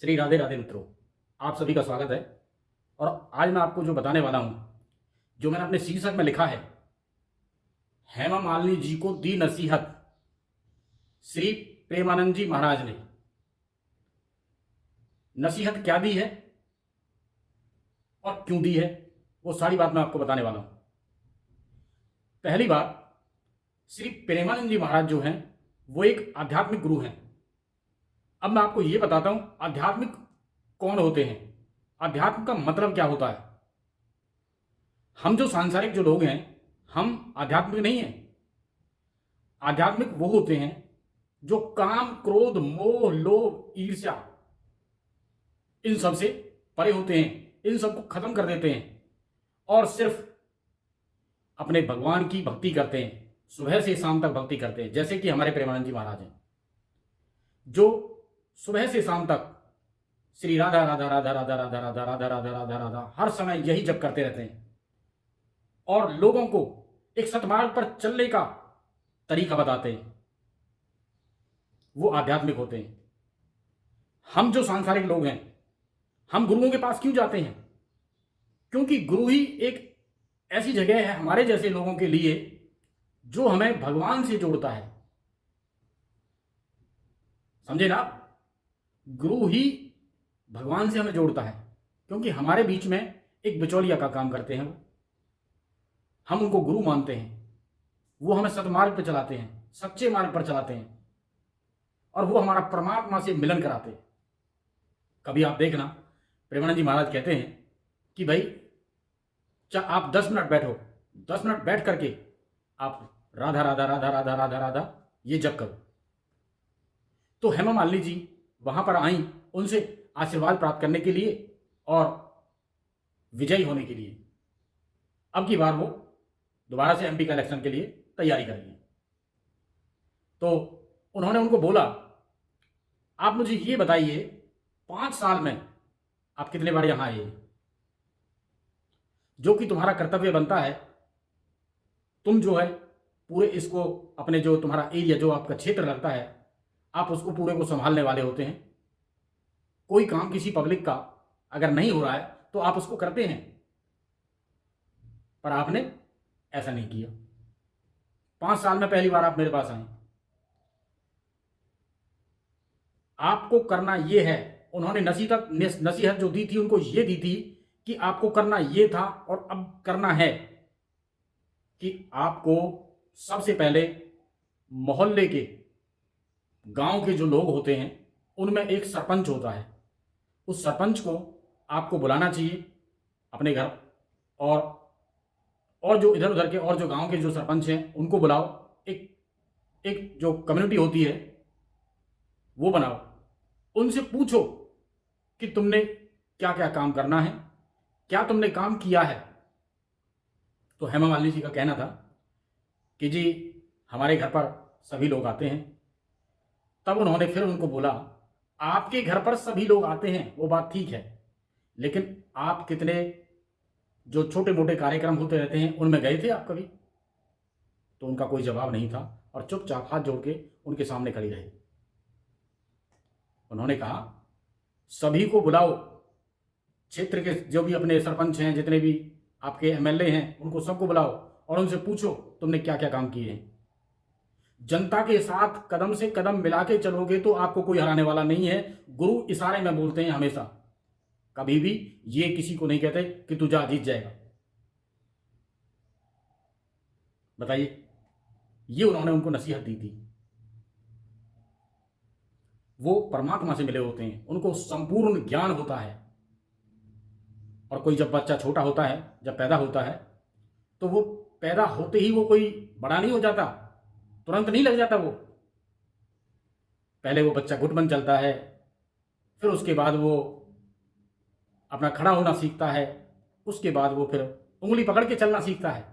श्री राधे राधे मित्रों, आप सभी का स्वागत है। और आज मैं आपको जो बताने वाला हूं, जो मैंने अपने शीर्षक में लिखा है, हेमा मालिनी जी को दी नसीहत श्री प्रेमानंद जी महाराज ने। नसीहत क्या दी है और क्यों दी है, वो सारी बात मैं आपको बताने वाला हूं। पहली बात, श्री प्रेमानंद जी महाराज जो हैं वो एक आध्यात्मिक गुरु हैं। अब मैं आपको ये बताता हूं आध्यात्मिक कौन होते हैं, अध्यात्म का मतलब क्या होता है। हम जो सांसारिक जो लोग हैं, हम आध्यात्मिक नहीं हैं। आध्यात्मिक वो होते हैं जो काम, क्रोध, मोह, लोभ, ईर्ष्या इन सब से परे होते हैं, इन सबको खत्म कर देते हैं और सिर्फ अपने भगवान की भक्ति करते हैं। सुबह से शाम तक भक्ति करते हैं, जैसे कि हमारे प्रेमानंद जी महाराज हैं, जो सुबह से शाम तक श्री राधा राधा राधा राधा राधा राधा राधा राधा राधा राधा हर समय यही जप करते रहते हैं और लोगों को एक सतमार्ग पर चलने का तरीका बताते हैं। वो आध्यात्मिक होते हैं। हम जो सांसारिक लोग हैं, हम गुरुओं के पास क्यों जाते हैं? क्योंकि गुरु ही एक ऐसी जगह है हमारे जैसे लोगों के लिए जो हमें भगवान से जोड़ता है। समझे ना आप? गुरु ही भगवान से हमें जोड़ता है, क्योंकि हमारे बीच में एक बिचौलिया का काम करते हैं। हम उनको गुरु मानते हैं, वो हमें सतमार्ग पर चलाते हैं, सच्चे मार्ग पर चलाते हैं और वो हमारा परमात्मा से मिलन कराते हैं। कभी आप देखना, प्रेमानंद जी महाराज कहते हैं कि भाई आप 10 मिनट बैठो, 10 मिनट बैठ करके आप राधा राधा राधा राधा राधा राधा ये जप करो। तो हेमा मालिनी जी वहां पर आई उनसे आशीर्वाद प्राप्त करने के लिए और विजयी होने के लिए। अब की बार वो दोबारा से एमपी का इलेक्शन के लिए तैयारी कर रही है। तो उन्होंने उनको बोला, आप मुझे ये बताइए 5 साल में आप कितने बार यहां आए, जो कि तुम्हारा कर्तव्य बनता है। तुम जो है पूरे इसको अपने जो तुम्हारा एरिया, जो आपका क्षेत्र लगता है, आप उसको पूरे को संभालने वाले होते हैं। कोई काम किसी पब्लिक का अगर नहीं हो रहा है तो आप उसको करते हैं, पर आपने ऐसा नहीं किया। 5 साल में पहली बार आप मेरे पास आए। आपको करना यह है, उन्होंने नसीहत जो दी थी उनको ये दी थी कि आपको करना ये था और अब करना है कि आपको सबसे पहले मोहल्ले के, गांव के जो लोग होते हैं उनमें एक सरपंच होता है। उस सरपंच को आपको बुलाना चाहिए अपने घर, और जो इधर उधर के और जो गांव के जो सरपंच हैं उनको बुलाओ। एक एक जो कम्युनिटी होती है वो बनाओ। उनसे पूछो कि तुमने क्या क्या काम करना है, क्या तुमने काम किया है। तो हेमा मालिनी जी का कहना था कि जी हमारे घर पर सभी लोग आते हैं। तब उन्होंने फिर उनको बोला, आपके घर पर सभी लोग आते हैं वो बात ठीक है, लेकिन आप कितने जो छोटे मोटे कार्यक्रम होते रहते हैं उनमें गए थे आप कभी? तो उनका कोई जवाब नहीं था और चुपचाप हाथ जोड़ के उनके सामने खड़ी रही। उन्होंने कहा, सभी को बुलाओ, क्षेत्र के जो भी अपने सरपंच हैं, जितने भी आपके एमएलए हैं, उनको सबको बुलाओ और उनसे पूछो तुमने क्या क्या काम किए हैं। जनता के साथ कदम से कदम मिला के चलोगे तो आपको कोई हराने वाला नहीं है। गुरु इशारे में बोलते हैं हमेशा, कभी भी ये किसी को नहीं कहते कि तू जा जीत जाएगा। बताइए, ये उन्होंने उनको नसीहत दी थी। वो परमात्मा से मिले होते हैं, उनको संपूर्ण ज्ञान होता है। और कोई जब बच्चा छोटा होता है, जब पैदा होता है, तो वो पैदा होते ही वो कोई बड़ा नहीं हो जाता, तुरंत नहीं लग जाता। वो पहले वो बच्चा घुटमन चलता है, फिर उसके बाद वो अपना खड़ा होना सीखता है, उसके बाद वो फिर उंगली पकड़ के चलना सीखता है।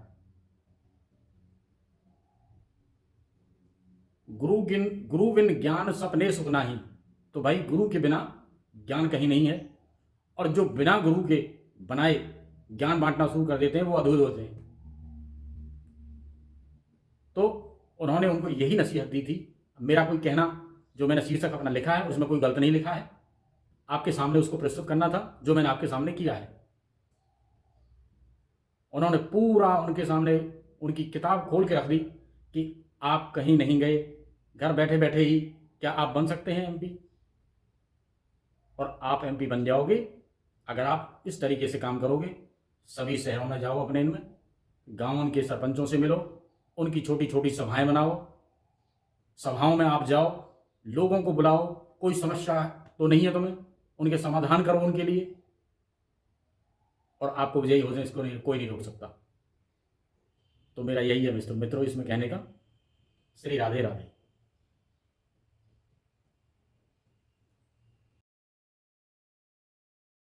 गुरु बिन ज्ञान सपने सुख नाही। तो भाई गुरु के बिना ज्ञान कहीं नहीं है, और जो बिना गुरु के बनाए ज्ञान बांटना शुरू कर देते हैं वो अधूरे होते हैं। तो उन्होंने उनको यही नसीहत दी थी। मेरा कोई कहना, जो मैंने शीर्षक अपना लिखा है उसमें कोई गलत नहीं लिखा है। आपके सामने उसको प्रस्तुत करना था, जो मैंने आपके सामने किया है। उन्होंने पूरा उनके सामने उनकी किताब खोल के रख दी कि आप कहीं नहीं गए, घर बैठे बैठे ही क्या आप बन सकते हैं एमपी, और आप एमपी बन जाओगे अगर आप इस तरीके से काम करोगे। सभी शहरों में जाओ, अपने इनमें गाँव के सरपंचों से मिलो, उनकी छोटी छोटी सभाएं बनाओ, सभाओं में आप जाओ, लोगों को बुलाओ, कोई समस्या तो नहीं है तुम्हें, उनके समाधान करो उनके लिए, और आपको विजयी हो जाए, इसको नहीं, कोई नहीं रोक सकता। तो मेरा यही है मित्रों इसमें कहने का। श्री राधे राधे।